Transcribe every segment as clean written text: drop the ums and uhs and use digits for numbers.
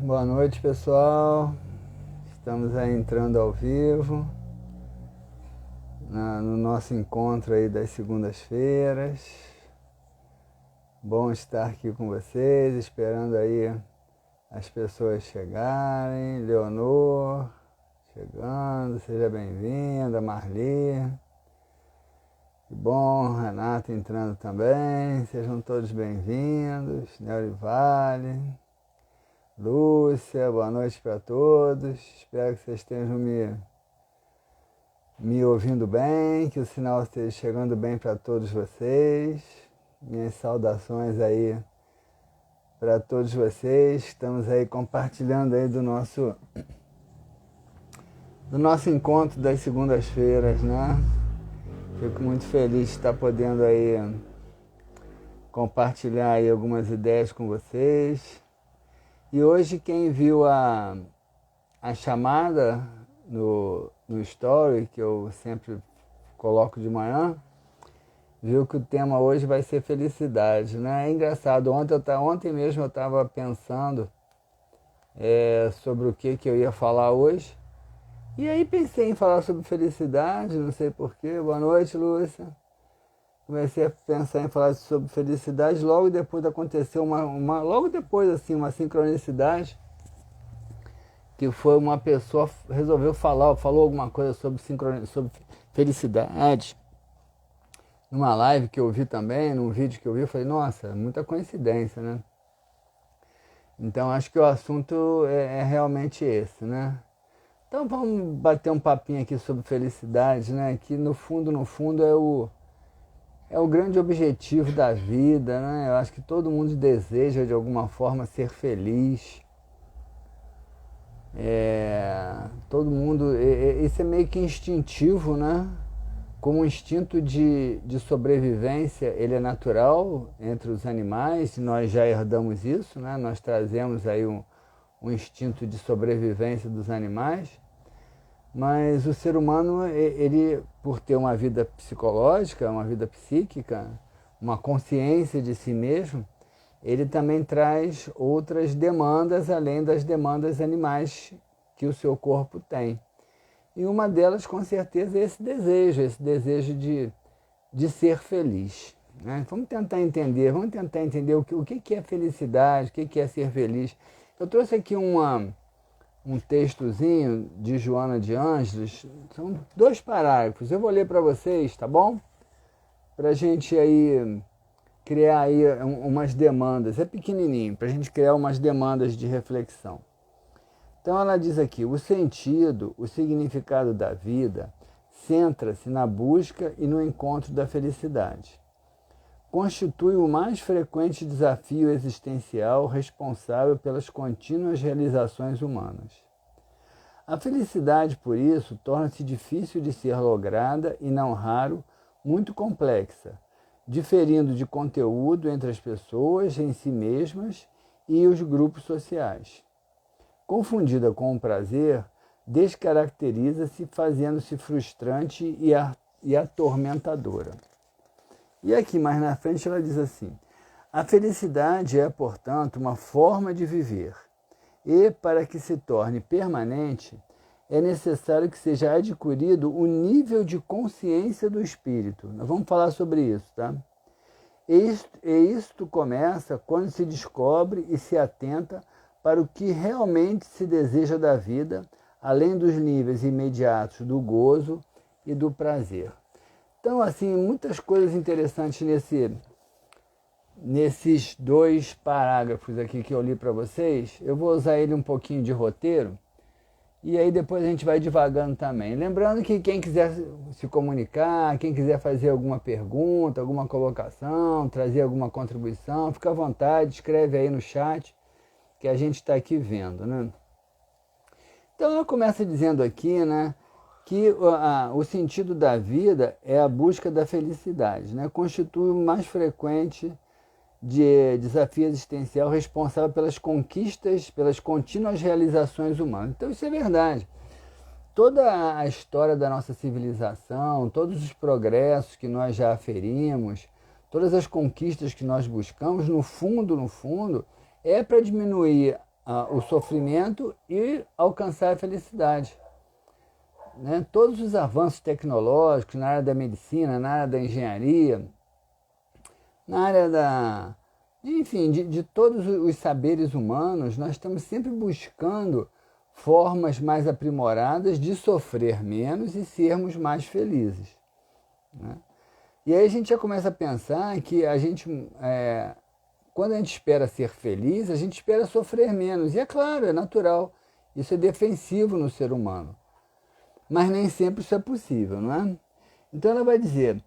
Boa noite, pessoal. Estamos aí entrando ao vivo no nosso encontro aí das segundas-feiras. Bom estar aqui com vocês, esperando aí as pessoas chegarem. Leonor chegando, seja bem-vinda. Marli, que bom. Renata entrando também, sejam todos bem-vindos. Neurivale, Lúcia, boa noite para todos. Espero que vocês estejam me ouvindo bem, que o sinal esteja chegando bem para todos vocês. Minhas saudações aí para todos vocês. Estamos aí compartilhando aí do nosso encontro das segundas-feiras, né? Fico muito feliz de estar podendo aí compartilhar aí algumas ideias com vocês. E hoje quem viu a chamada no story, que eu sempre coloco de manhã, viu que o tema hoje vai ser felicidade, né? É engraçado, ontem mesmo eu estava pensando sobre o que eu ia falar hoje, e aí pensei em falar sobre felicidade, não sei porquê. Boa noite, Lúcia. Comecei a pensar em falar sobre felicidade, logo depois aconteceu logo depois assim, uma sincronicidade, que foi uma pessoa resolveu falou alguma coisa sobre felicidade, numa live que eu vi também, num vídeo que eu vi. Eu falei, nossa, muita coincidência, né? Então acho que o assunto é realmente esse, né? Então vamos bater um papinho aqui sobre felicidade, né? Que no fundo é o grande objetivo da vida, né? Eu acho que todo mundo deseja de alguma forma ser feliz. Todo mundo, isso é meio que instintivo, né? Como um instinto de sobrevivência, ele é natural entre os animais, nós já herdamos isso, né? Nós trazemos aí um instinto de sobrevivência dos animais, mas o ser humano, ele, por ter uma vida psicológica, uma vida psíquica, uma consciência de si mesmo, ele também traz outras demandas além das demandas animais que o seu corpo tem. E uma delas, com certeza, é esse desejo de ser feliz, né? Vamos tentar entender o que é felicidade, o que é ser feliz. Eu trouxe aqui um textozinho de Joana de Ângeles, são 2 parágrafos, eu vou ler para vocês, tá bom? Para a gente aí criar aí umas demandas, é pequenininho, para a gente criar umas demandas de reflexão. Então ela diz aqui, o significado da vida centra-se na busca e no encontro da felicidade. Constitui o mais frequente desafio existencial responsável pelas contínuas realizações humanas. A felicidade, por isso, torna-se difícil de ser lograda e, não raro, muito complexa, diferindo de conteúdo entre as pessoas em si mesmas e os grupos sociais. Confundida com o prazer, descaracteriza-se, fazendo-se frustrante e atormentadora. E aqui mais na frente ela diz assim, a felicidade é, portanto, uma forma de viver, e, para que se torne permanente, é necessário que seja adquirido o nível de consciência do espírito. Nós vamos falar sobre isso, tá? Isto começa quando se descobre e se atenta para o que realmente se deseja da vida, além dos níveis imediatos do gozo e do prazer. Então, assim, muitas coisas interessantes nesses 2 parágrafos aqui que eu li para vocês. Eu vou usar ele um pouquinho de roteiro, e aí depois a gente vai divagando também. Lembrando que quem quiser se comunicar, quem quiser fazer alguma pergunta, alguma colocação, trazer alguma contribuição, fica à vontade, escreve aí no chat, que a gente está aqui vendo, né? Então ela começa dizendo aqui, né, que o sentido da vida é a busca da felicidade, né? Constitui o mais frequente de desafio existencial responsável pelas conquistas, pelas contínuas realizações humanas. Então isso é verdade. Toda a história da nossa civilização, todos os progressos que nós já aferimos, todas as conquistas que nós buscamos, no fundo, é para diminuir o sofrimento e alcançar a felicidade. Né? Todos os avanços tecnológicos na área da medicina, na área da engenharia, na área enfim, de todos os saberes humanos, nós estamos sempre buscando formas mais aprimoradas de sofrer menos e sermos mais felizes. Né? E aí a gente já começa a pensar que quando a gente espera ser feliz, a gente espera sofrer menos. E é claro, é natural. Isso é defensivo no ser humano. Mas nem sempre isso é possível, não é? Então ela vai dizer,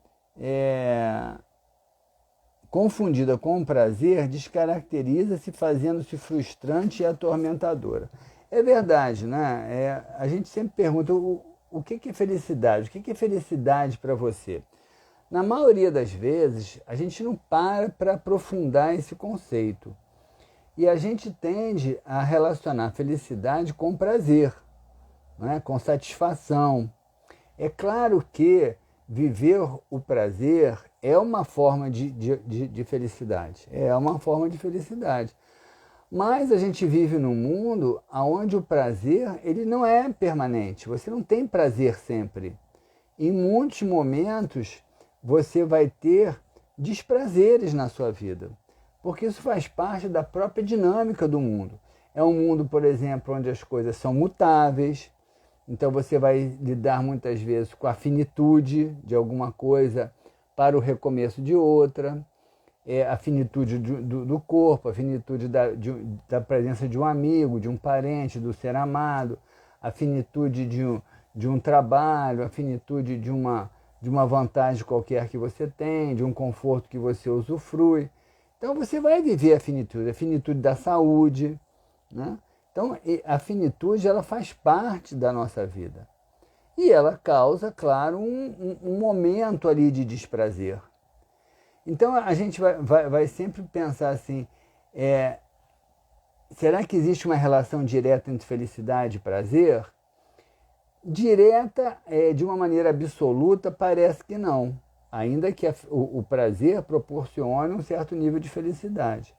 confundida com o prazer, descaracteriza-se fazendo-se frustrante e atormentadora. É verdade, né? A gente sempre pergunta o que é felicidade? O que é felicidade para você? Na maioria das vezes, a gente não para aprofundar esse conceito. E a gente tende a relacionar felicidade com prazer, né? Com satisfação. É claro que viver o prazer é uma forma de felicidade. É uma forma de felicidade. Mas a gente vive num mundo onde o prazer ele não é permanente. Você não tem prazer sempre. Em muitos momentos, você vai ter desprazeres na sua vida. Porque isso faz parte da própria dinâmica do mundo. É um mundo, por exemplo, onde as coisas são mutáveis. Então você vai lidar muitas vezes com a finitude de alguma coisa para o recomeço de outra. A finitude do corpo, a finitude da presença de um amigo, de um parente, do ser amado, a finitude de um trabalho, a finitude de uma vantagem qualquer que você tem, de um conforto que você usufrui. Então você vai viver a finitude da saúde, né? Então a finitude ela faz parte da nossa vida. E ela causa, claro, um momento ali de desprazer. Então a gente vai sempre pensar assim, será que existe uma relação direta entre felicidade e prazer? Direta, de uma maneira absoluta, parece que não. Ainda que o prazer proporcione um certo nível de felicidade.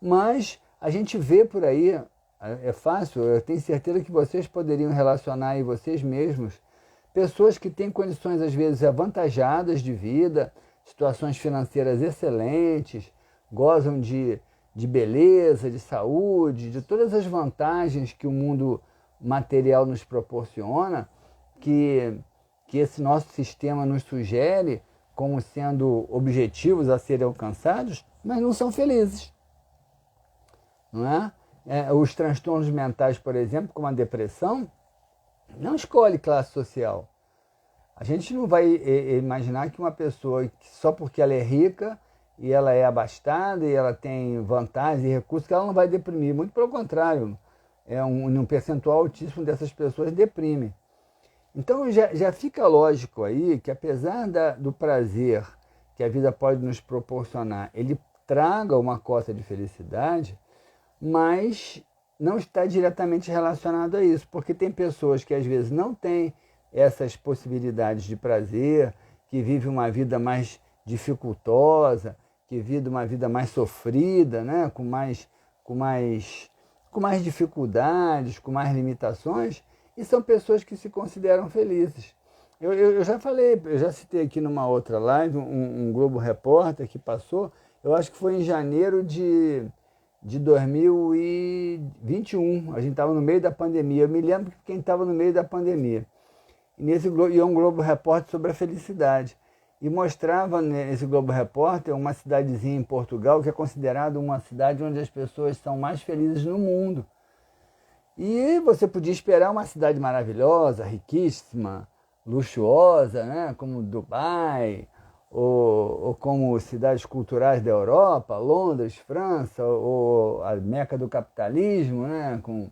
Mas a gente vê por aí, é fácil, eu tenho certeza que vocês poderiam relacionar aí vocês mesmos, pessoas que têm condições às vezes avantajadas de vida, situações financeiras excelentes, gozam de beleza, de saúde, de todas as vantagens que o mundo material nos proporciona, que esse nosso sistema nos sugere como sendo objetivos a serem alcançados, mas não são felizes. Não é? Os transtornos mentais, por exemplo, como a depressão, não escolhe classe social. A gente não vai imaginar que uma pessoa, só porque ela é rica e ela é abastada e ela tem vantagens e recursos, que ela não vai deprimir. Muito pelo contrário, um percentual altíssimo dessas pessoas deprime. Então já fica lógico aí que apesar do prazer que a vida pode nos proporcionar, ele traga uma cota de felicidade, mas não está diretamente relacionado a isso, porque tem pessoas que às vezes não têm essas possibilidades de prazer, que vivem uma vida mais dificultosa, que vivem uma vida mais sofrida, né? com mais dificuldades, com mais limitações, e são pessoas que se consideram felizes. Eu já falei, eu já citei aqui numa outra live, um Globo Repórter que passou, eu acho que foi em janeiro de 2021, a gente estava no meio da pandemia, eu me lembro de quem estava no meio da pandemia. E um Globo Repórter sobre a felicidade. E mostrava nesse Globo Repórter uma cidadezinha em Portugal que é considerada uma cidade onde as pessoas são mais felizes no mundo. E você podia esperar uma cidade maravilhosa, riquíssima, luxuosa, né? Como Dubai, ou como cidades culturais da Europa, Londres, França, ou a Meca do capitalismo, né? Com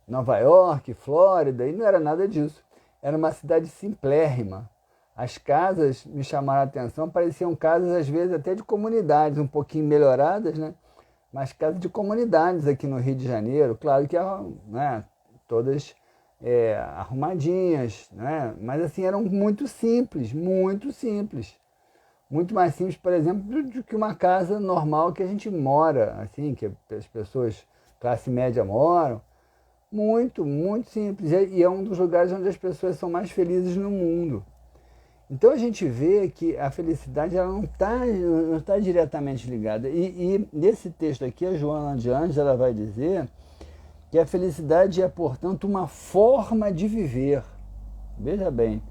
Nova York, Flórida, e não era nada disso. Era uma cidade simplérrima. As casas me chamaram a atenção, pareciam casas às vezes até de comunidades, um pouquinho melhoradas, né? Mas casas de comunidades aqui no Rio de Janeiro, claro que né, todas arrumadinhas, né? Mas assim, eram muito simples, muito simples. Muito mais simples, por exemplo, do que uma casa normal que a gente mora, assim, que as pessoas classe média moram. Muito, muito simples. E é um dos lugares onde as pessoas são mais felizes no mundo. Então a gente vê que a felicidade ela não tá diretamente ligada. E nesse texto aqui, a Joana de Anjos ela vai dizer que a felicidade é, portanto, uma forma de viver. Veja bem,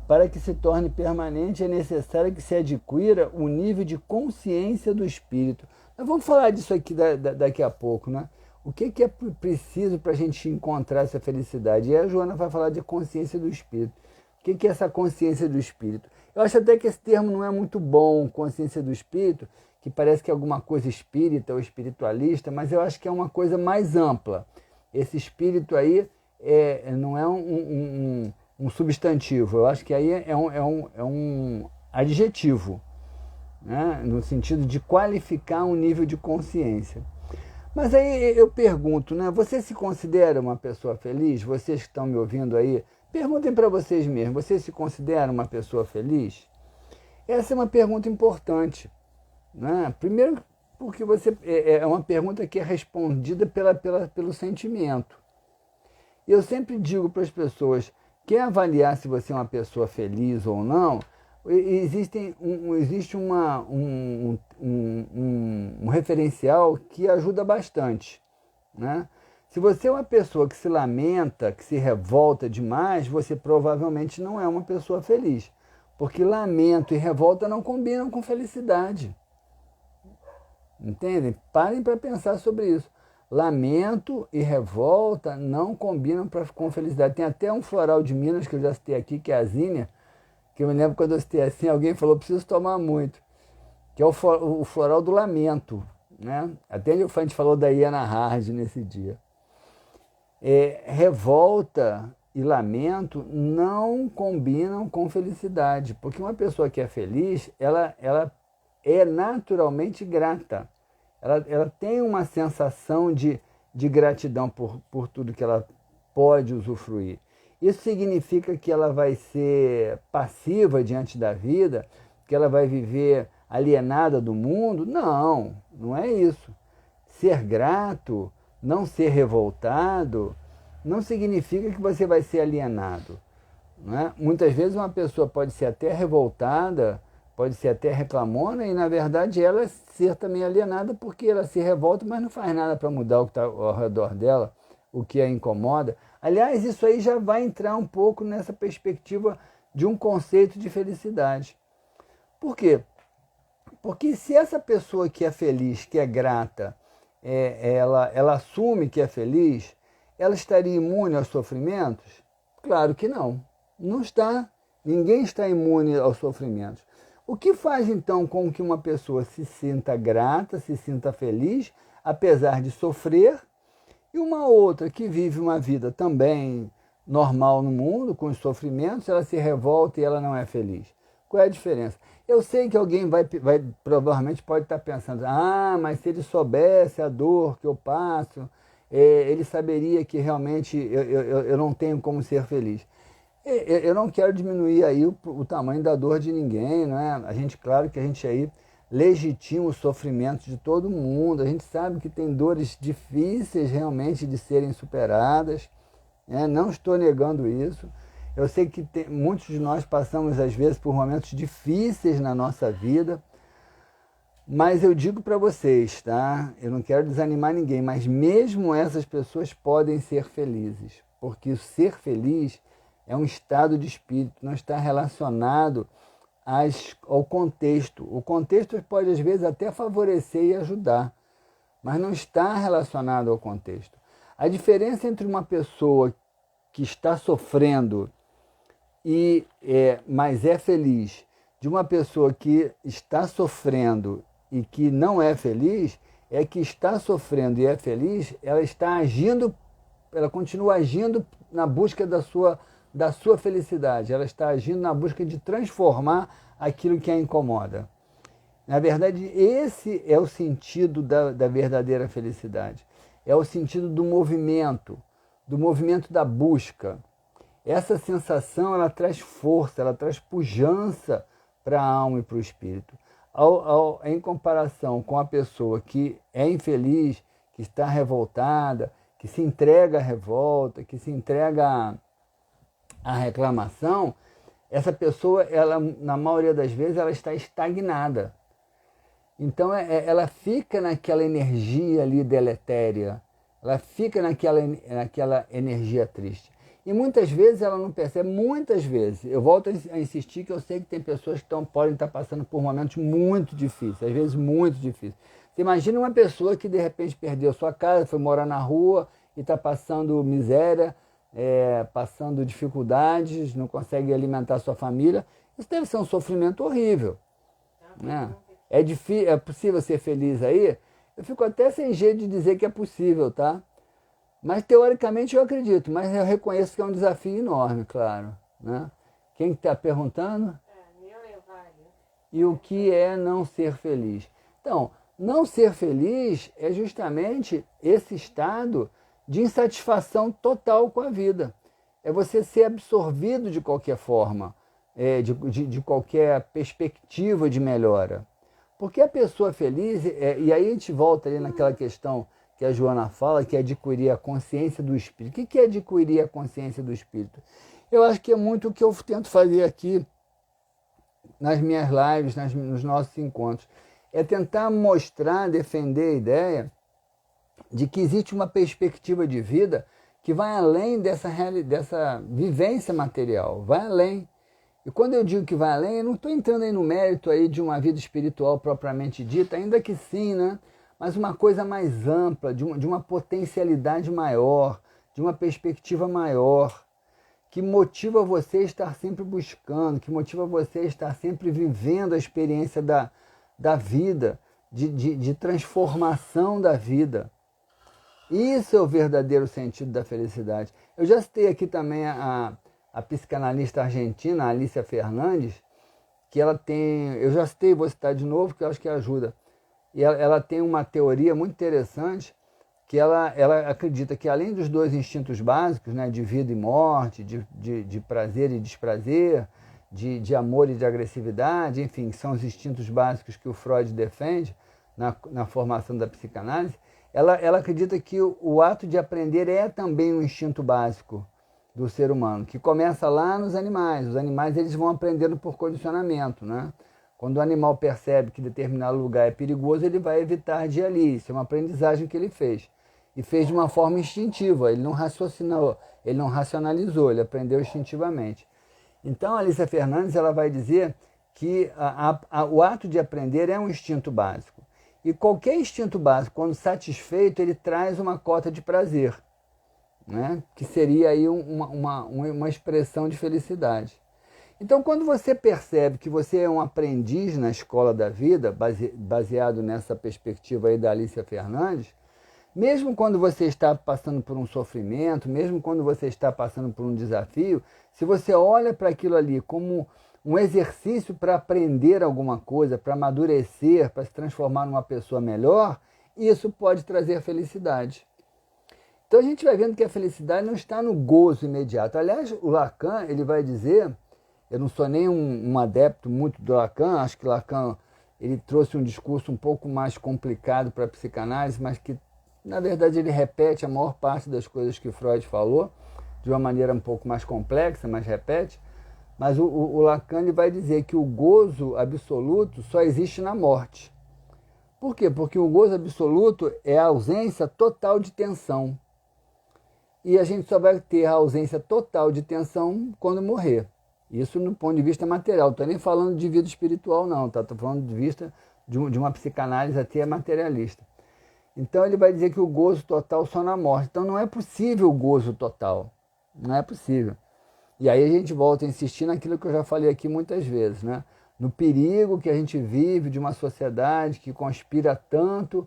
para que se torne permanente é necessário que se adquira o nível de consciência do espírito. Nós vamos falar disso aqui daqui a pouco, né? O que é preciso para a gente encontrar essa felicidade? E a Joana vai falar de consciência do espírito. O que é essa consciência do espírito? Eu acho até que esse termo não é muito bom, consciência do espírito, que parece que é alguma coisa espírita ou espiritualista, mas eu acho que é uma coisa mais ampla. Esse espírito aí não é um substantivo, eu acho que aí é um adjetivo, né? No sentido de qualificar um nível de consciência. Mas aí eu pergunto, né? Você se considera uma pessoa feliz? Vocês que estão me ouvindo aí, perguntem para vocês mesmos, você se considera uma pessoa feliz? Essa é uma pergunta importante, né? Primeiro porque é uma pergunta que é respondida pelo sentimento. Eu sempre digo para as pessoas, quer avaliar se você é uma pessoa feliz ou não, existe um referencial que ajuda bastante, né? Se você é uma pessoa que se lamenta, que se revolta demais, você provavelmente não é uma pessoa feliz. Porque lamento e revolta não combinam com felicidade. Entendem? Parem para pensar sobre isso. Lamento e revolta não combinam com felicidade. Tem até um floral de Minas que eu já citei aqui, que é a Zínia, que eu me lembro quando eu citei assim, alguém falou, preciso tomar muito, que é o floral do lamento, né? Até a gente falou da Iana Hard nesse dia. Revolta e lamento não combinam com felicidade, porque uma pessoa que é feliz, ela é naturalmente grata. Ela tem uma sensação de gratidão por tudo que ela pode usufruir. Isso significa que ela vai ser passiva diante da vida, que ela vai viver alienada do mundo? Não, não é isso. Ser grato, não ser revoltado, não significa que você vai ser alienado, né? Muitas vezes uma pessoa pode ser até revoltada, pode ser até reclamona, e na verdade ela ser também alienada porque ela se revolta, mas não faz nada para mudar o que está ao redor dela, o que a incomoda. Aliás, isso aí já vai entrar um pouco nessa perspectiva de um conceito de felicidade. Por quê? Porque se essa pessoa que é feliz, que é grata, ela assume que é feliz, ela estaria imune aos sofrimentos? Claro que não. Não está. Ninguém está imune aos sofrimentos. O que faz então com que uma pessoa se sinta grata, se sinta feliz, apesar de sofrer, e uma outra que vive uma vida também normal no mundo, com os sofrimentos, ela se revolta e ela não é feliz? Qual é a diferença? Eu sei que alguém provavelmente pode estar pensando, mas se ele soubesse a dor que eu passo, ele saberia que realmente eu não tenho como ser feliz. Eu não quero diminuir aí o tamanho da dor de ninguém, não é? Claro que a gente aí legitima os sofrimentos de todo mundo, a gente sabe que tem dores difíceis realmente de serem superadas, né? Não estou negando isso. Eu sei que muitos de nós passamos às vezes por momentos difíceis na nossa vida, mas eu digo para vocês, tá? Eu não quero desanimar ninguém, mas mesmo essas pessoas podem ser felizes, porque o ser feliz é um estado de espírito, não está relacionado ao contexto. O contexto pode, às vezes, até favorecer e ajudar, mas não está relacionado ao contexto. A diferença entre uma pessoa que está sofrendo mas é feliz, de uma pessoa que está sofrendo e que não é feliz, é que está sofrendo e é feliz, ela continua agindo na busca da sua felicidade, ela está agindo na busca de transformar aquilo que a incomoda. Na verdade, esse é o sentido da verdadeira felicidade. É o sentido do movimento da busca. Essa sensação, ela traz força, ela traz pujança para a alma e para o espírito. Em comparação com a pessoa que é infeliz, que está revoltada, que se entrega à revolta, que se entrega à reclamação, essa pessoa, ela, na maioria das vezes, ela está estagnada. Então, ela fica naquela energia ali deletéria, ela fica naquela energia triste. E muitas vezes ela não percebe, muitas vezes. Eu volto a insistir que eu sei que tem pessoas que podem estar passando por momentos muito difíceis, às vezes muito difíceis. Você imagina uma pessoa que de repente perdeu sua casa, foi morar na rua e está passando miséria, passando dificuldades, não consegue alimentar sua família. Isso deve ser um sofrimento horrível, né? É possível ser feliz aí? Eu fico até sem jeito de dizer que é possível, tá? Mas teoricamente eu acredito, mas eu reconheço que é um desafio enorme, claro, né? Quem está perguntando? E o que é não ser feliz? Então, não ser feliz é justamente esse estado de insatisfação total com a vida. É você ser absorvido de qualquer forma, de qualquer perspectiva de melhora. Porque a pessoa feliz, e aí a gente volta ali naquela questão que a Joana fala, que é adquirir a consciência do espírito. O que é adquirir a consciência do espírito? Eu acho que é muito o que eu tento fazer aqui nas minhas lives, nos nossos encontros. É tentar mostrar, defender a ideia de que existe uma perspectiva de vida que vai além dessa vivência material, vai além. E quando eu digo que vai além, eu não estou entrando aí no mérito aí de uma vida espiritual propriamente dita, ainda que sim, né? Mas uma coisa mais ampla, de uma potencialidade maior, de uma perspectiva maior, que motiva você a estar sempre buscando, que motiva você a estar sempre vivendo a experiência da vida, de transformação da vida. Isso é o verdadeiro sentido da felicidade. Eu já citei aqui também a psicanalista argentina, Alicia Fernandes, que ela tem, eu já citei, vou citar de novo, que eu acho que ajuda. E ela tem uma teoria muito interessante, que ela acredita que além dos dois instintos básicos, né, de vida e morte, de prazer e desprazer, de amor e de agressividade, enfim, que são os instintos básicos que o Freud defende na formação da psicanálise, ela acredita que o ato de aprender é também um instinto básico do ser humano, que começa lá nos animais. Os animais eles vão aprendendo por condicionamento, né? Quando o animal percebe que determinado lugar é perigoso, ele vai evitar de ir ali. Isso é uma aprendizagem que ele fez. E fez de uma forma instintiva, ele não raciocinou, ele não racionalizou, ele aprendeu instintivamente. Então, a Alicia Fernandes ela vai dizer que o ato de aprender é um instinto básico. E qualquer instinto básico, quando satisfeito, ele traz uma cota de prazer, né? Que seria aí uma expressão de felicidade. Então, quando você percebe que você é um aprendiz na escola da vida, baseado nessa perspectiva aí da Alicia Fernandes, mesmo quando você está passando por um sofrimento, mesmo quando você está passando por um desafio, se você olha para aquilo ali como um exercício para aprender alguma coisa, para amadurecer, para se transformar numa pessoa melhor, isso pode trazer felicidade. Então a gente vai vendo que a felicidade não está no gozo imediato. Aliás, o Lacan ele vai dizer, eu não sou nem um adepto muito do Lacan, acho que Lacan ele trouxe um discurso um pouco mais complicado para a psicanálise, mas que na verdade ele repete a maior parte das coisas que Freud falou, de uma maneira um pouco mais complexa, mas repete. Mas o Lacan ele vai dizer que o gozo absoluto só existe na morte. Por quê? Porque o gozo absoluto é a ausência total de tensão. E a gente só vai ter a ausência total de tensão quando morrer. Isso no ponto de vista material. Não estou nem falando de vida espiritual, não. Estou falando de vista de uma psicanálise até materialista. Então ele vai dizer que o gozo total só na morte. Então não é possível o gozo total. Não é possível. E aí a gente volta a insistir naquilo que eu já falei aqui muitas vezes, né? No perigo que a gente vive de uma sociedade que conspira tanto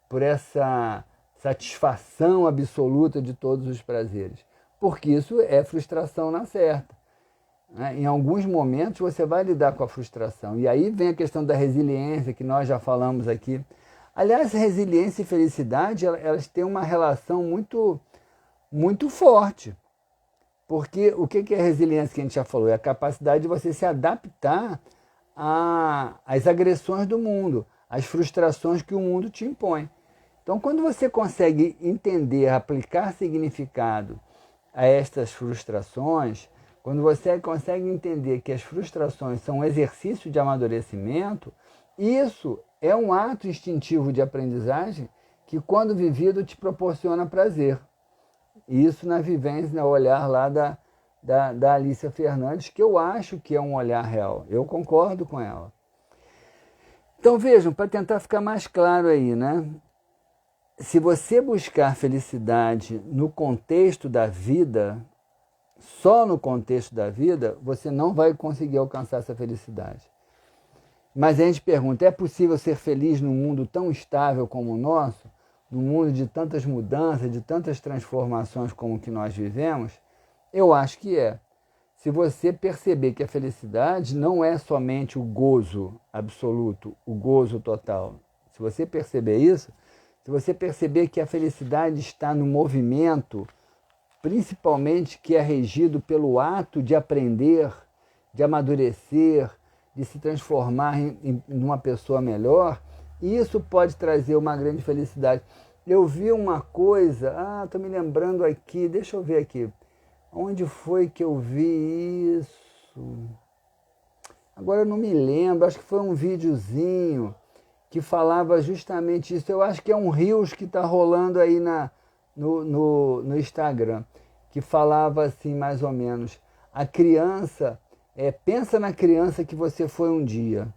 por essa satisfação absoluta de todos os prazeres. Porque isso é frustração na certa. Né? Em alguns momentos você vai lidar com a frustração. E aí vem a questão da resiliência, que nós já falamos aqui. Aliás, resiliência e felicidade, elas têm uma relação muito, muito forte. Porque o que é resiliência que a gente já falou? É a capacidade de você se adaptar às agressões do mundo, às frustrações que o mundo te impõe. Então, quando você consegue entender, aplicar significado a estas frustrações, quando você consegue entender que as frustrações são um exercício de amadurecimento, isso é um ato instintivo de aprendizagem que, quando vivido, te proporciona prazer. Isso na vivência, no olhar lá da Alicia Fernandes, que eu acho que é um olhar real. Eu concordo com ela. Então vejam, para tentar ficar mais claro aí, né? Se você buscar felicidade no contexto da vida, só no contexto da vida, você não vai conseguir alcançar essa felicidade. Mas a gente pergunta, é possível ser feliz num mundo tão estável como o nosso? Num mundo de tantas mudanças, de tantas transformações como o que nós vivemos? Eu acho que é. Se você perceber que a felicidade não é somente o gozo absoluto, o gozo total. Se você perceber isso, se você perceber que a felicidade está no movimento, principalmente que é regido pelo ato de aprender, de amadurecer, de se transformar em uma pessoa melhor, isso pode trazer uma grande felicidade. Eu vi uma coisa, estou me lembrando aqui, deixa eu ver aqui. Onde foi que eu vi isso? Agora eu não me lembro, acho que foi um videozinho que falava justamente isso. Eu acho que é um Reels que está rolando aí no Instagram, que falava assim mais ou menos, a criança, pensa na criança que você foi um dia.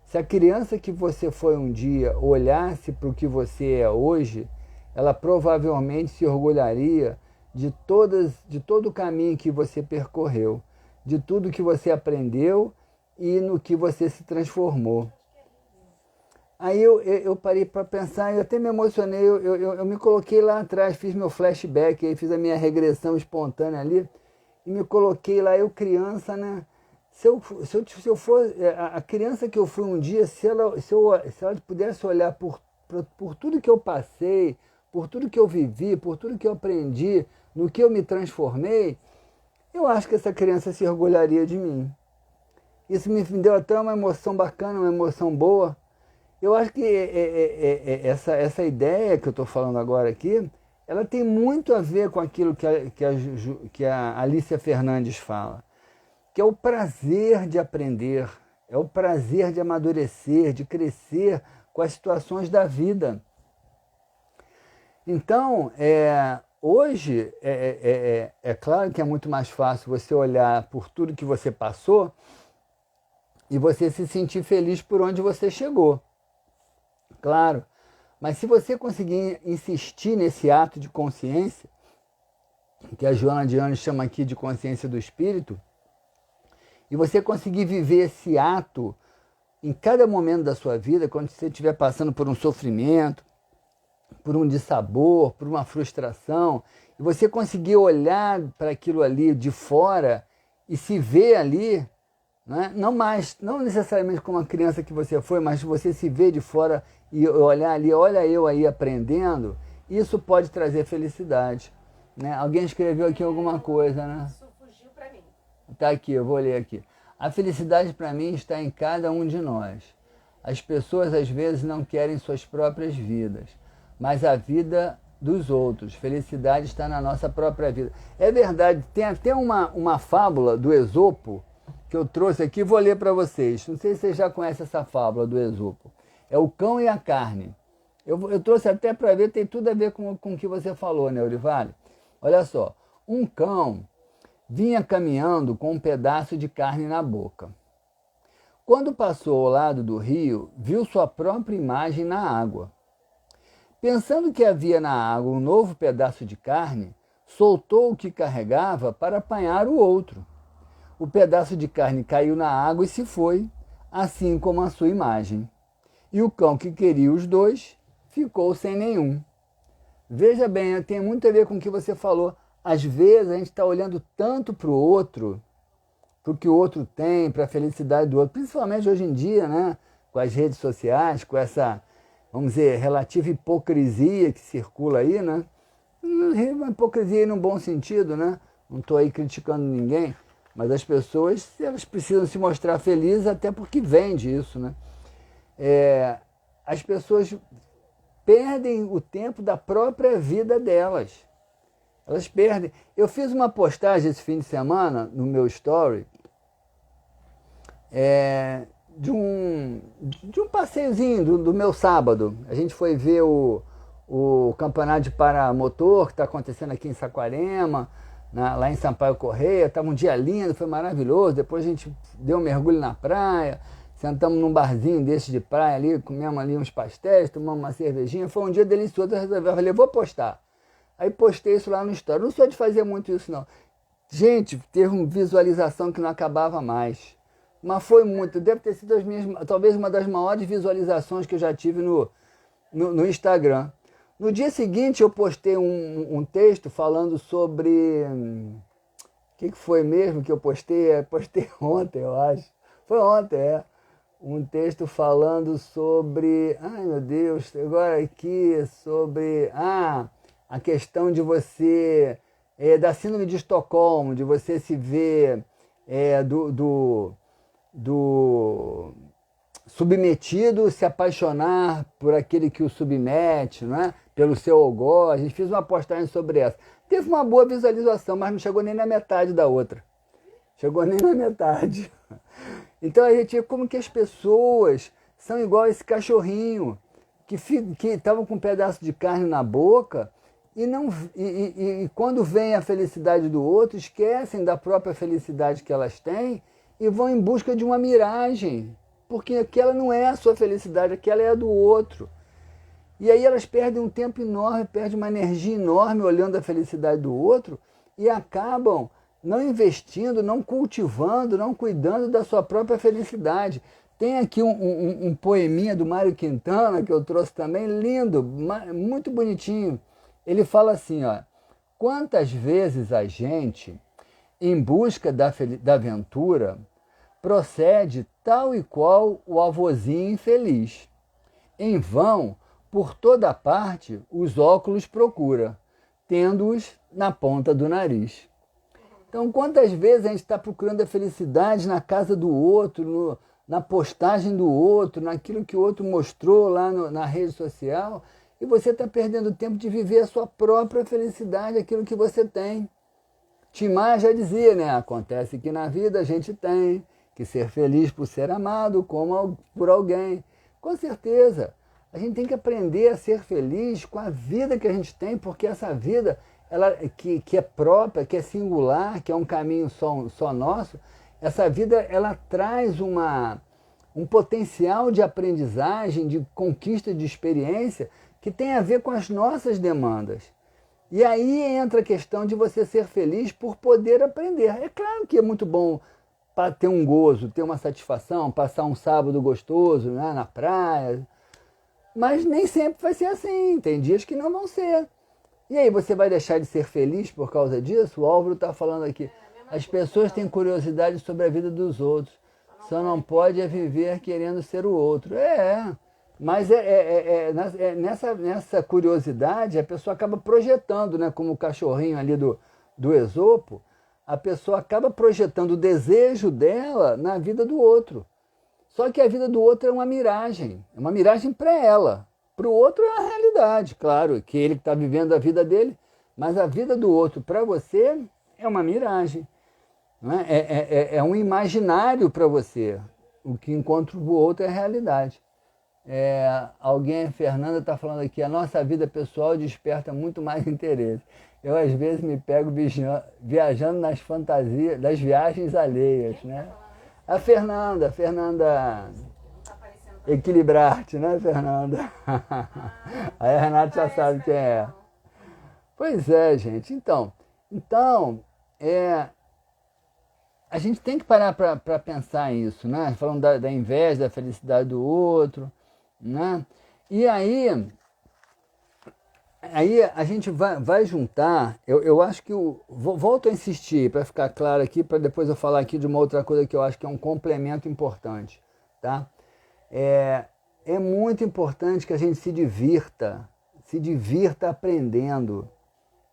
Se a criança que você foi um dia olhasse para o que você é hoje, ela provavelmente se orgulharia de todo o caminho que você percorreu, de tudo que você aprendeu e no que você se transformou. Aí eu parei para pensar, eu até me emocionei, eu me coloquei lá atrás, fiz meu flashback, aí fiz a minha regressão espontânea ali, e me coloquei lá, eu criança, né? Se eu for, a criança que eu fui um dia, se ela pudesse olhar por tudo que eu passei, por tudo que eu vivi, por tudo que eu aprendi, no que eu me transformei, eu acho que essa criança se orgulharia de mim. Isso me deu até uma emoção bacana, uma emoção boa. Eu acho que essa ideia que eu estou falando agora aqui, ela tem muito a ver com aquilo que a Alicia Fernandes fala, que é o prazer de aprender, é o prazer de amadurecer, de crescer com as situações da vida. Então, hoje, é claro que é muito mais fácil você olhar por tudo que você passou e você se sentir feliz por onde você chegou. Claro, mas se você conseguir insistir nesse ato de consciência, que a Joana Diane chama aqui de consciência do espírito, e você conseguir viver esse ato em cada momento da sua vida, quando você estiver passando por um sofrimento, por um dissabor, por uma frustração, e você conseguir olhar para aquilo ali de fora e se ver ali, né? Não necessariamente como a criança que você foi, mas você se ver de fora e olhar ali, olha eu aí aprendendo, isso pode trazer felicidade. Né? Alguém escreveu aqui alguma coisa, né? Isso fugiu para mim. Tá aqui, eu vou ler aqui. A felicidade para mim está em cada um de nós. As pessoas às vezes não querem suas próprias vidas, mas a vida dos outros. Felicidade está na nossa própria vida. É verdade, tem até uma fábula do Esopo que eu trouxe aqui, vou ler para vocês. Não sei se vocês já conhecem essa fábula do Esopo. É o cão e a carne. Eu trouxe até para ver, tem tudo a ver com o que você falou, né, Eurivale? Olha só, um cão vinha caminhando com um pedaço de carne na boca. Quando passou ao lado do rio, viu sua própria imagem na água. Pensando que havia na água um novo pedaço de carne, soltou o que carregava para apanhar o outro. O pedaço de carne caiu na água e se foi, assim como a sua imagem. E o cão que queria os dois ficou sem nenhum. Veja bem, tem muito a ver com o que você falou. Às vezes a gente está olhando tanto para o outro, para o que o outro tem, para a felicidade do outro, principalmente hoje em dia, né? Com as redes sociais, com essa, vamos dizer, relativa hipocrisia que circula aí, né? Uma hipocrisia aí num bom sentido, né? Não estou aí criticando ninguém, mas as pessoas, elas precisam se mostrar felizes até porque vende isso, né? As pessoas perdem o tempo da própria vida delas. Elas perdem. Eu fiz uma postagem esse fim de semana no meu story de um passeiozinho do meu sábado. A gente foi ver o campeonato de paramotor que está acontecendo aqui em Saquarema, lá em Sampaio Correia. Estava um dia lindo, foi maravilhoso. Depois a gente deu um mergulho na praia, sentamos num barzinho desse de praia ali, comemos ali uns pastéis, tomamos uma cervejinha. Foi um dia delicioso. Eu falei, vou postar. Aí postei isso lá no story. Não sou de fazer muito isso, não. Gente, teve uma visualização que não acabava mais. Mas foi muito. Deve ter sido talvez uma das maiores visualizações que eu já tive no Instagram. No dia seguinte eu postei um texto falando sobre... O que foi mesmo que eu postei? Postei ontem, eu acho. Foi ontem, um texto falando sobre... Ai, meu Deus, agora aqui sobre... a questão de você... da síndrome de Estocolmo, de você se ver submetido, se apaixonar por aquele que o submete, não é? Pelo seu algoz. A gente fez uma postagem sobre essa. Teve uma boa visualização, mas não chegou nem na metade da outra. Chegou nem na metade. Então a gente vê como que as pessoas são igual a esse cachorrinho que estavam com um pedaço de carne na boca e quando vem a felicidade do outro, esquecem da própria felicidade que elas têm e vão em busca de uma miragem, porque aquela não é a sua felicidade, aquela é a do outro. E aí elas perdem um tempo enorme, perdem uma energia enorme olhando a felicidade do outro e acabam não investindo, não cultivando, não cuidando da sua própria felicidade. Tem aqui um poeminha do Mário Quintana que eu trouxe também, lindo, muito bonitinho. Ele fala assim, ó: quantas vezes a gente, em busca da aventura, procede tal e qual o avôzinho infeliz. Em vão, por toda parte, os óculos procura, tendo-os na ponta do nariz. Então, quantas vezes a gente está procurando a felicidade na casa do outro, na postagem do outro, naquilo que o outro mostrou lá na rede social, e você está perdendo tempo de viver a sua própria felicidade, aquilo que você tem. Tim Maia já dizia, né? Acontece que na vida a gente tem que ser feliz por ser amado como por alguém. Com certeza, a gente tem que aprender a ser feliz com a vida que a gente tem, porque essa vida que é própria, que é singular, que é um caminho só nosso, essa vida ela traz um potencial de aprendizagem, de conquista de experiência, que tem a ver com as nossas demandas. E aí entra a questão de você ser feliz por poder aprender. É claro que é muito bom para ter um gozo, ter uma satisfação, passar um sábado gostoso, né, na praia, mas nem sempre vai ser assim, tem dias que não vão ser. E aí, você vai deixar de ser feliz por causa disso? O Álvaro está falando aqui. As pessoas têm curiosidade sobre a vida dos outros, só não pode viver querendo ser o outro. Mas nessa curiosidade a pessoa acaba projetando, né, como o cachorrinho ali do Esopo, a pessoa acaba projetando o desejo dela na vida do outro. Só que a vida do outro é uma miragem para ela. Para o outro é a realidade, claro, que ele está vivendo a vida dele, mas a vida do outro para você é uma miragem. Não é? É um imaginário para você. O que encontra o outro é a realidade. A Fernanda está falando aqui, a nossa vida pessoal desperta muito mais interesse. Eu às vezes me pego viajando nas fantasias, das viagens alheias, né? A Fernanda Equilibrar-te, né, Fernanda? Aí a Renata já sabe quem é. Pois é, gente. Então a gente tem que parar para pensar isso, né? Falando da inveja, da felicidade do outro, né? E aí a gente vai juntar, eu acho que volto a insistir para ficar claro aqui, para depois eu falar aqui de uma outra coisa que eu acho que é um complemento importante, tá? É muito importante que a gente se divirta aprendendo,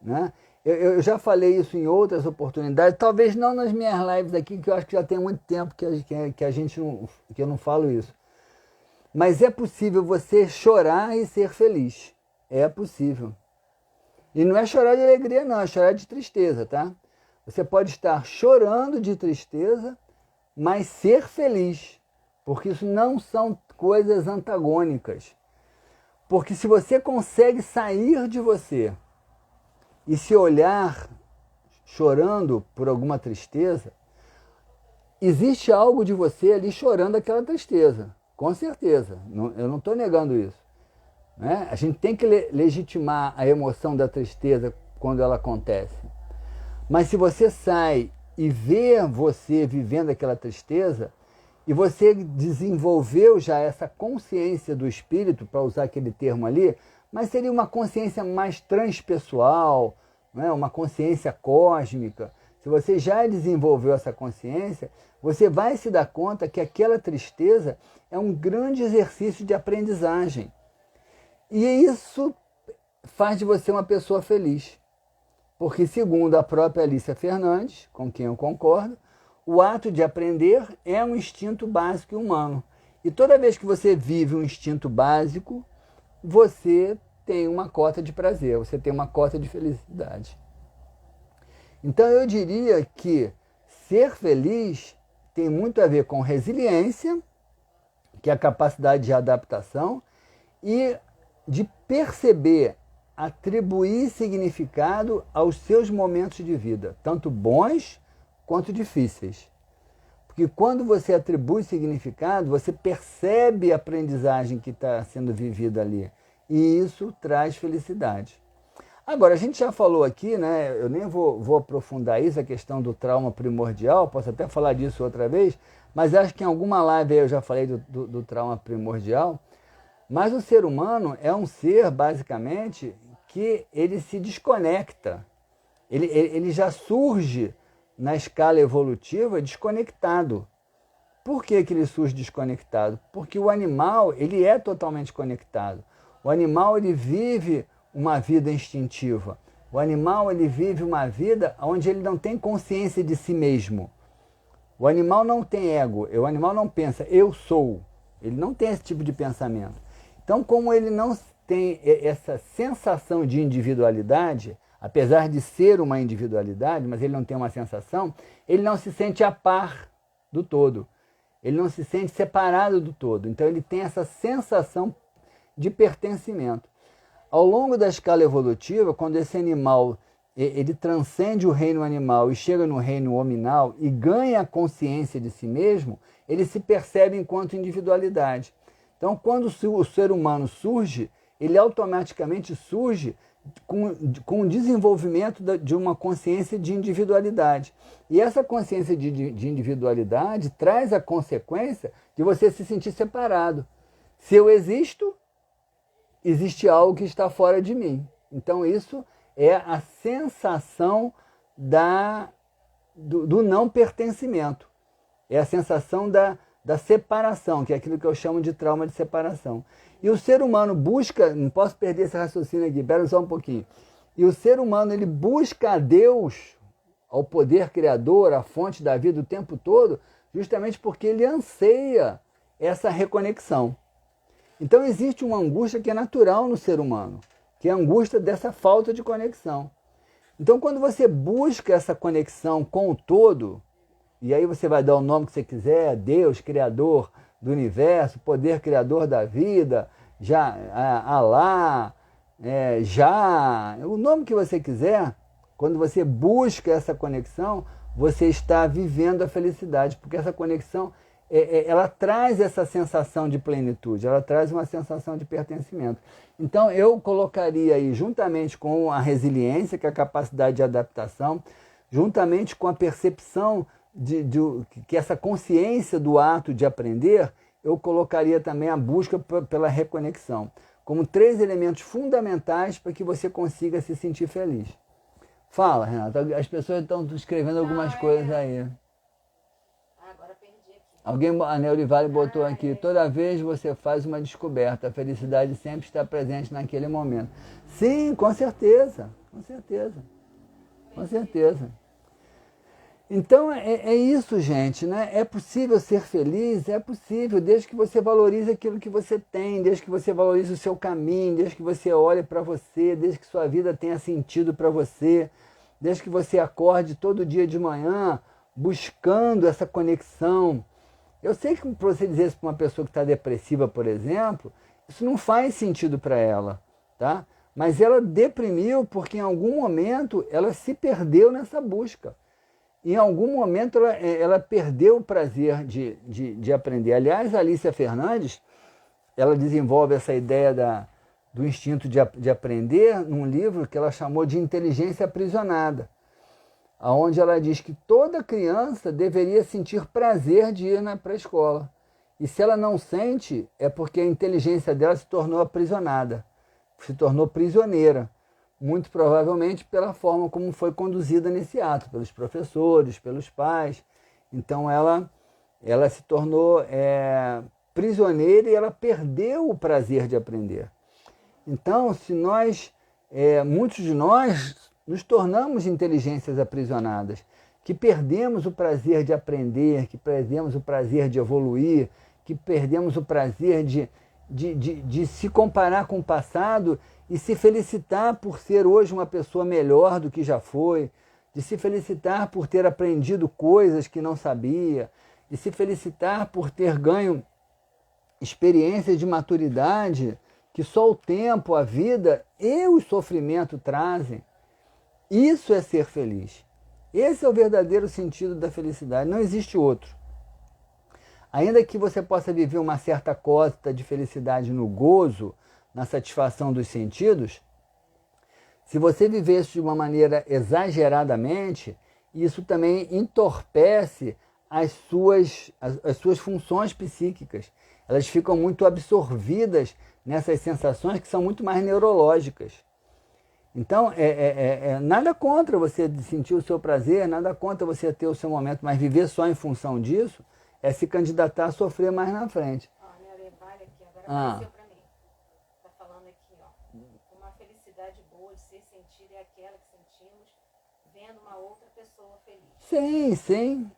né? Eu já falei isso em outras oportunidades, talvez não nas minhas lives aqui, que eu acho que já tem muito tempo que eu não falo isso. Mas é possível você chorar e ser feliz. É possível. E não é chorar de alegria, não, é chorar de tristeza, tá? Você pode estar chorando de tristeza, mas ser feliz. Porque isso não são coisas antagônicas. Porque se você consegue sair de você e se olhar chorando por alguma tristeza, existe algo de você ali chorando aquela tristeza, com certeza. Eu não estou negando isso. Né? A gente tem que legitimar a emoção da tristeza quando ela acontece. Mas se você sai e vê você vivendo aquela tristeza, e você desenvolveu já essa consciência do espírito, para usar aquele termo ali, mas seria uma consciência mais transpessoal, né? Uma consciência cósmica. Se você já desenvolveu essa consciência, você vai se dar conta que aquela tristeza é um grande exercício de aprendizagem. E isso faz de você uma pessoa feliz. Porque, segundo a própria Alicia Fernandes, com quem eu concordo, o ato de aprender é um instinto básico humano. E toda vez que você vive um instinto básico, você tem uma cota de prazer, você tem uma cota de felicidade. Então eu diria que ser feliz tem muito a ver com resiliência, que é a capacidade de adaptação, e de perceber, atribuir significado aos seus momentos de vida, tanto bons quanto difíceis. Porque quando você atribui significado, você percebe a aprendizagem que está sendo vivida ali. E isso traz felicidade. Agora, a gente já falou aqui, né? Eu nem vou aprofundar isso, a questão do trauma primordial, posso até falar disso outra vez, mas acho que em alguma live eu já falei do trauma primordial. Mas o ser humano é um ser, basicamente, que ele se desconecta. Ele já surge na escala evolutiva desconectado. Por que ele surge desconectado? Porque o animal ele é totalmente conectado. O animal ele vive uma vida instintiva. O animal ele vive uma vida onde ele não tem consciência de si mesmo. O animal não tem ego. O animal não pensa, eu sou. Ele não tem esse tipo de pensamento. Então, como ele não tem essa sensação de individualidade, apesar de ser uma individualidade, mas ele não tem uma sensação, ele não se sente a par do todo. Ele não se sente separado do todo. Então ele tem essa sensação de pertencimento. Ao longo da escala evolutiva, quando esse animal ele transcende o reino animal e chega no reino hominal e ganha a consciência de si mesmo, ele se percebe enquanto individualidade. Então, quando o ser humano surge, ele automaticamente surge com o desenvolvimento de uma consciência de individualidade. E essa consciência de individualidade traz a consequência de você se sentir separado. Se eu existo, existe algo que está fora de mim. Então isso é a sensação do não pertencimento. É a sensação da separação, que é aquilo que eu chamo de trauma de separação. E o ser humano busca, não posso perder esse raciocínio aqui, espera só um pouquinho. E o ser humano ele busca a Deus, ao poder criador, a fonte da vida o tempo todo, justamente porque ele anseia essa reconexão. Então existe uma angústia que é natural no ser humano, que é a angústia dessa falta de conexão. Então quando você busca essa conexão com o todo, e aí você vai dar o nome que você quiser, Deus, Criador do Universo, Poder Criador da Vida, Alá, Já, o nome que você quiser, quando você busca essa conexão, você está vivendo a felicidade, porque essa conexão ela traz essa sensação de plenitude, ela traz uma sensação de pertencimento. Então eu colocaria aí, juntamente com a resiliência, que é a capacidade de adaptação, juntamente com a percepção que essa consciência do ato de aprender, eu colocaria também a busca pela reconexão, como 3 elementos fundamentais para que você consiga se sentir feliz. Fala, Renata, as pessoas estão escrevendo algumas coisas aí. Agora perdi aqui. Alguém, a Neurivale botou aqui, toda vez você faz uma descoberta, a felicidade sempre está presente naquele momento. Sim, com certeza, com certeza, com certeza. Então é isso, gente, né? É possível ser feliz? É possível, desde que você valorize aquilo que você tem, desde que você valorize o seu caminho, desde que você olhe para você, desde que sua vida tenha sentido para você, desde que você acorde todo dia de manhã buscando essa conexão. Eu sei que para você dizer isso para uma pessoa que está depressiva, por exemplo, isso não faz sentido para ela, tá? Mas ela deprimiu porque em algum momento ela se perdeu nessa busca. Em algum momento ela perdeu o prazer de aprender. Aliás, a Alicia Fernandes, ela desenvolve essa ideia do instinto de aprender num livro que ela chamou de Inteligência Aprisionada, onde ela diz que toda criança deveria sentir prazer de ir para a escola. E se ela não sente, é porque a inteligência dela se tornou aprisionada, se tornou prisioneira. Muito provavelmente pela forma como foi conduzida nesse ato, pelos professores, pelos pais. Então ela se tornou prisioneira e ela perdeu o prazer de aprender. Então, se muitos de nós nos tornamos inteligências aprisionadas, que perdemos o prazer de aprender, que perdemos o prazer de evoluir, que perdemos o prazer de se comparar com o passado e se felicitar por ser hoje uma pessoa melhor do que já foi, de se felicitar por ter aprendido coisas que não sabia, de se felicitar por ter ganho experiências de maturidade que só o tempo, a vida e o sofrimento trazem. Isso é ser feliz. Esse é o verdadeiro sentido da felicidade, não existe outro. Ainda que você possa viver uma certa cota de felicidade no gozo, na satisfação dos sentidos, se você viver isso de uma maneira exageradamente, isso também entorpece as suas funções psíquicas. Elas ficam muito absorvidas nessas sensações que são muito mais neurológicas. Então, nada contra você sentir o seu prazer, nada contra você ter o seu momento, mas viver só em função disso é se candidatar a sofrer mais na frente. Olha, a Levalha aqui agora apareceu para mim. Está falando aqui, ó. Uma felicidade boa de ser sentida é aquela que sentimos vendo uma outra pessoa feliz. Sim, sim.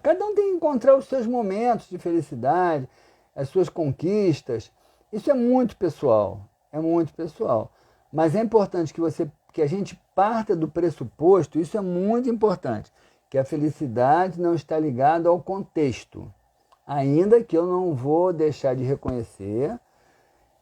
Cada um tem que encontrar os seus momentos de felicidade, as suas conquistas. Isso é muito pessoal, Mas é importante que a gente parta do pressuposto, isso é muito importante, que a felicidade não está ligada ao contexto. Ainda que eu não vou deixar de reconhecer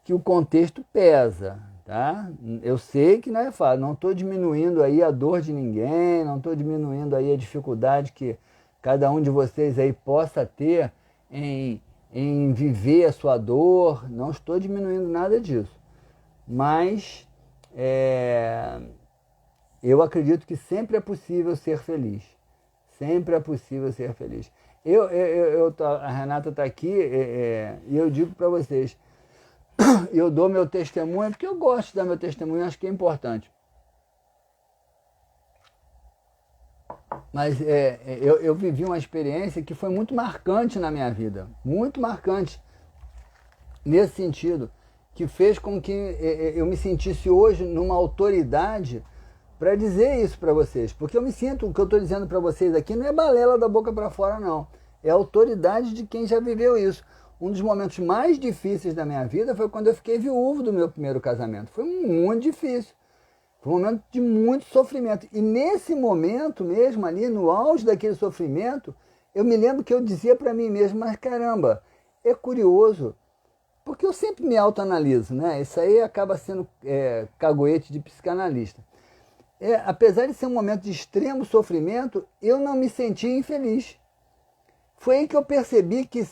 que o contexto pesa, tá? Eu sei que não é fácil, não estou diminuindo aí a dor de ninguém, não estou diminuindo aí a dificuldade que cada um de vocês aí possa ter em viver a sua dor, não estou diminuindo nada disso. Mas eu acredito que sempre é possível ser feliz. Sempre é possível ser feliz. A Renata está aqui e eu digo para vocês, eu dou meu testemunho, porque eu gosto de dar meu testemunho, acho que é importante. Mas eu vivi uma experiência que foi muito marcante na minha vida, muito marcante nesse sentido, que fez com que eu me sentisse hoje numa autoridade para dizer isso para vocês. Porque eu me sinto, o que eu estou dizendo para vocês aqui não é balela da boca para fora, não. É a autoridade de quem já viveu isso. Um dos momentos mais difíceis da minha vida foi quando eu fiquei viúvo do meu primeiro casamento. Foi muito difícil. Foi um momento de muito sofrimento. E nesse momento mesmo, ali no auge daquele sofrimento, eu me lembro que eu dizia para mim mesmo, mas caramba, é curioso, porque eu sempre me autoanaliso, né? Isso aí acaba sendo caguete de psicanalista. Apesar de ser um momento de extremo sofrimento, eu não me senti infeliz. Foi aí que eu percebi que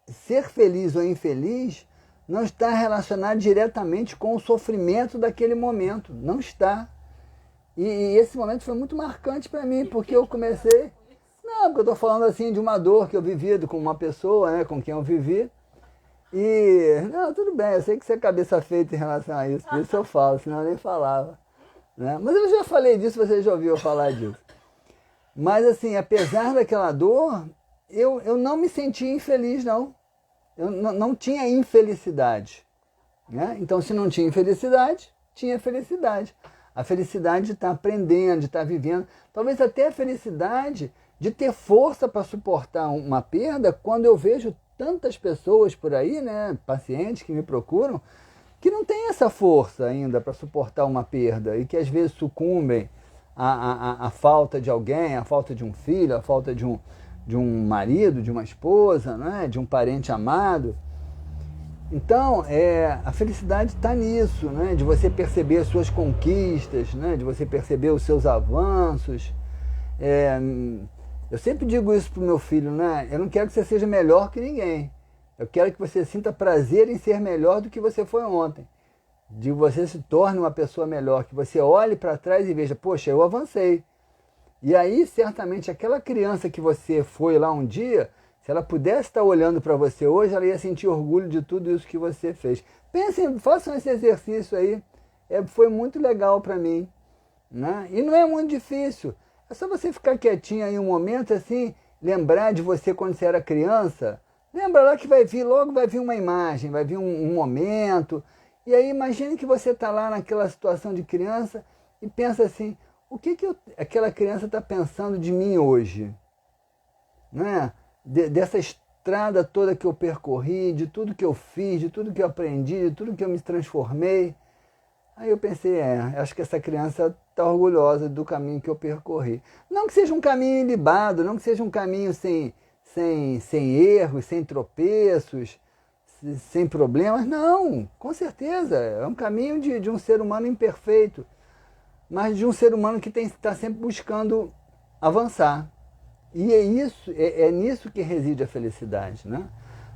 ser feliz ou infeliz não está relacionado diretamente com o sofrimento daquele momento. Não está. E esse momento foi muito marcante para mim, porque eu comecei... Não, porque eu estou falando assim de uma dor que eu vivi com uma pessoa, né, com quem eu vivi. E, não, tudo bem, eu sei que você é cabeça feita em relação a isso, por isso eu falo, senão eu nem falava. Né? Mas eu já falei disso, você já ouviu eu falar disso. Mas assim, apesar daquela dor, eu não me senti infeliz, não. Eu não tinha infelicidade. Né? Então, se não tinha infelicidade, tinha felicidade. A felicidade de estar aprendendo, de estar vivendo. Talvez até a felicidade de ter força para suportar uma perda, quando eu vejo tantas pessoas por aí, né, pacientes que me procuram, que não têm essa força ainda para suportar uma perda e que às vezes sucumbem à falta de alguém, à falta de um filho, à falta de um marido, de uma esposa, né, de um parente amado. Então, a felicidade está nisso, né? De você perceber as suas conquistas, né? De você perceber os seus avanços. Eu sempre digo isso para o meu filho, né? Eu não quero que você seja melhor que ninguém. Eu quero que você sinta prazer em ser melhor do que você foi ontem. De você se torne uma pessoa melhor, que você olhe para trás e veja, poxa, eu avancei. E aí, certamente, aquela criança que você foi lá um dia, se ela pudesse estar olhando para você hoje, ela ia sentir orgulho de tudo isso que você fez. Pensem, façam esse exercício aí. Foi muito legal para mim, né? E não é muito difícil. É só você ficar quietinho aí um momento, assim, lembrar de você quando você era criança. Lembra lá que logo vai vir uma imagem, vai vir um momento. E aí imagine que você está lá naquela situação de criança e pensa assim, o que aquela criança está pensando de mim hoje? Né? Dessa estrada toda que eu percorri, de tudo que eu fiz, de tudo que eu aprendi, de tudo que eu me transformei. Aí eu pensei, acho que essa criança está orgulhosa do caminho que eu percorri. Não que seja um caminho ilibado, não que seja um caminho sem erros, sem tropeços, sem problemas. Não, com certeza, é um caminho de um ser humano imperfeito, mas de um ser humano que está sempre buscando avançar. E é nisso que reside a felicidade, né?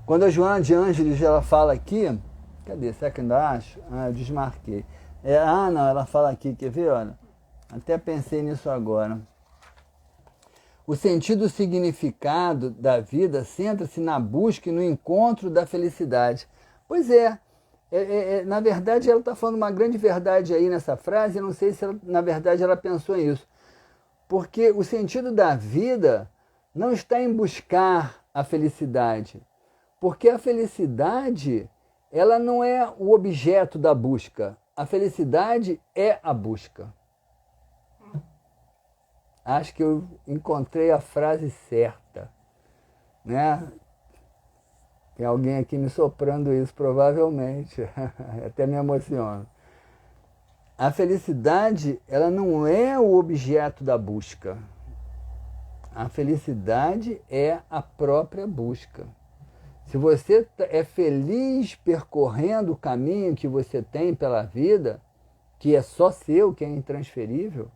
Quando a Joana de Ângeles ela fala aqui, cadê? Será que ainda acho? Eu desmarquei. Não, ela fala aqui, quer ver? Olha, até pensei nisso agora. O sentido e o significado da vida centra-se na busca e no encontro da felicidade. Pois na verdade ela está falando uma grande verdade aí nessa frase, eu não sei se na verdade ela pensou nisso. Porque o sentido da vida não está em buscar a felicidade. Porque a felicidade, ela não é o objeto da busca. A felicidade é a busca. Acho que eu encontrei a frase certa, né? Tem alguém aqui me soprando isso, provavelmente. Até me emociono. A felicidade, ela não é o objeto da busca. A felicidade é a própria busca. Se você é feliz percorrendo o caminho que você tem pela vida, que é só seu, que é intransferível,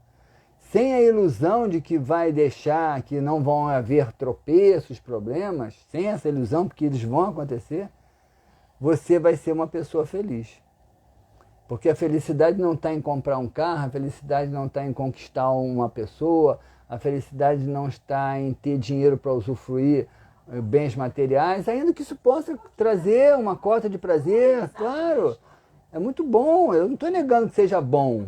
sem a ilusão de que vai deixar, que não vão haver tropeços, problemas, sem essa ilusão, porque eles vão acontecer, você vai ser uma pessoa feliz. Porque a felicidade não está em comprar um carro, a felicidade não está em conquistar uma pessoa, a felicidade não está em ter dinheiro para usufruir bens materiais, ainda que isso possa trazer uma cota de prazer, claro, é muito bom, eu não estou negando que seja bom,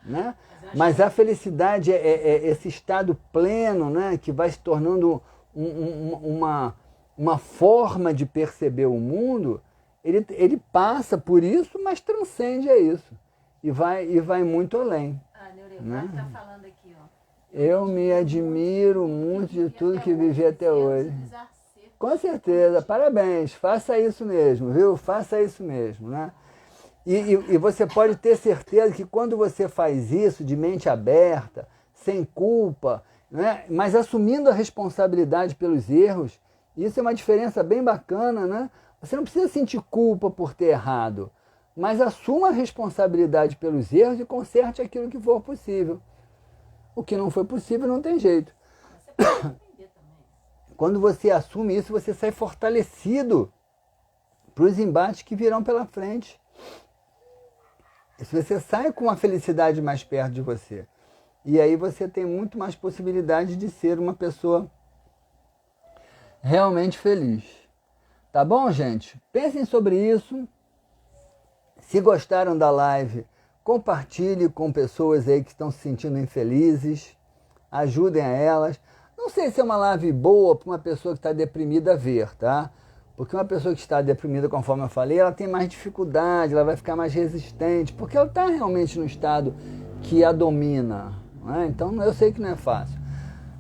né? Mas a felicidade é esse estado pleno, né, que vai se tornando uma forma de perceber o mundo. Ele passa por isso, mas transcende a isso. E vai muito além. Neurevar está falando aqui, ó. Eu me admiro muito de tudo que vivi até hoje. Com certeza, parabéns, faça isso mesmo, viu? Faça isso mesmo, né? E você pode ter certeza que quando você faz isso de mente aberta, sem culpa, né? Mas assumindo a responsabilidade pelos erros, isso é uma diferença bem bacana, né? Você não precisa sentir culpa por ter errado, mas assuma a responsabilidade pelos erros e conserte aquilo que for possível. O que não foi possível não tem jeito. Você pode arrepender também. Quando você assume isso, você sai fortalecido para os embates que virão pela frente. Você sai com a felicidade mais perto de você. E aí você tem muito mais possibilidade de ser uma pessoa realmente feliz. Tá bom, gente? Pensem sobre isso. Se gostaram da live, compartilhe com pessoas aí que estão se sentindo infelizes. Ajudem a elas. Não sei se é uma live boa para uma pessoa que está deprimida ver, tá? Porque uma pessoa que está deprimida, conforme eu falei, ela tem mais dificuldade, ela vai ficar mais resistente, porque ela está realmente no estado que a domina. Né? Então eu sei que não é fácil.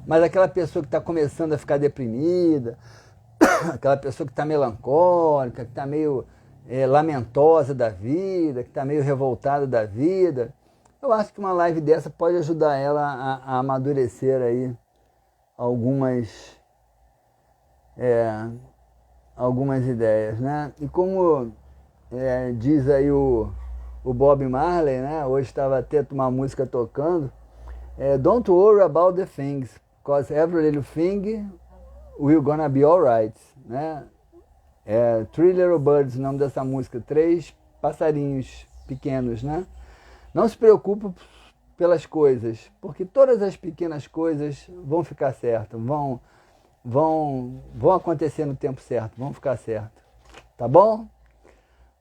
Mas aquela pessoa que está começando a ficar deprimida, aquela pessoa que está melancólica, que está meio lamentosa da vida, que está meio revoltada da vida, eu acho que uma live dessa pode ajudar ela a amadurecer aí algumas ideias, né? E como diz aí o Bob Marley, né? Hoje estava até uma música tocando, Don't worry about the things, because every little thing will gonna be alright, né? Three Little Birds, o nome dessa música, 3 passarinhos pequenos, né? Não se preocupe pelas coisas, porque todas as pequenas coisas vão ficar certas, vão acontecer no tempo certo, vão ficar certo. Tá bom?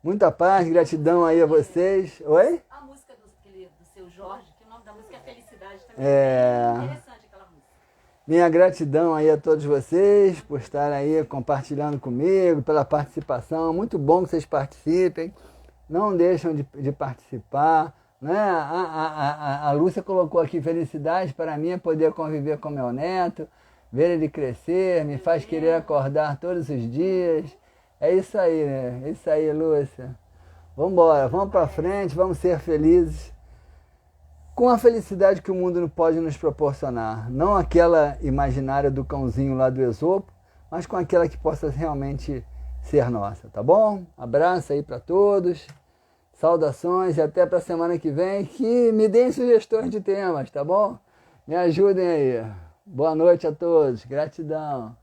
Muita paz, gratidão aí a vocês. Oi? A música do seu Jorge, que o nome da música é Felicidade também. É interessante aquela música. Minha gratidão aí a todos vocês por estarem aí compartilhando comigo, pela participação. Muito bom que vocês participem. Não deixam de participar. Né? A Lúcia colocou aqui, felicidade para mim é poder conviver com meu neto, ver ele crescer, me faz querer acordar todos os dias. É isso aí, né? É isso aí, Lúcia. Vamos embora, vamos para frente, vamos ser felizes com a felicidade que o mundo não pode nos proporcionar. Não aquela imaginária do cãozinho lá do Esopo, mas com aquela que possa realmente ser nossa, tá bom? Abraço aí para todos. Saudações e até para a semana que vem, que me deem sugestões de temas, tá bom? Me ajudem aí. Boa noite a todos. Gratidão.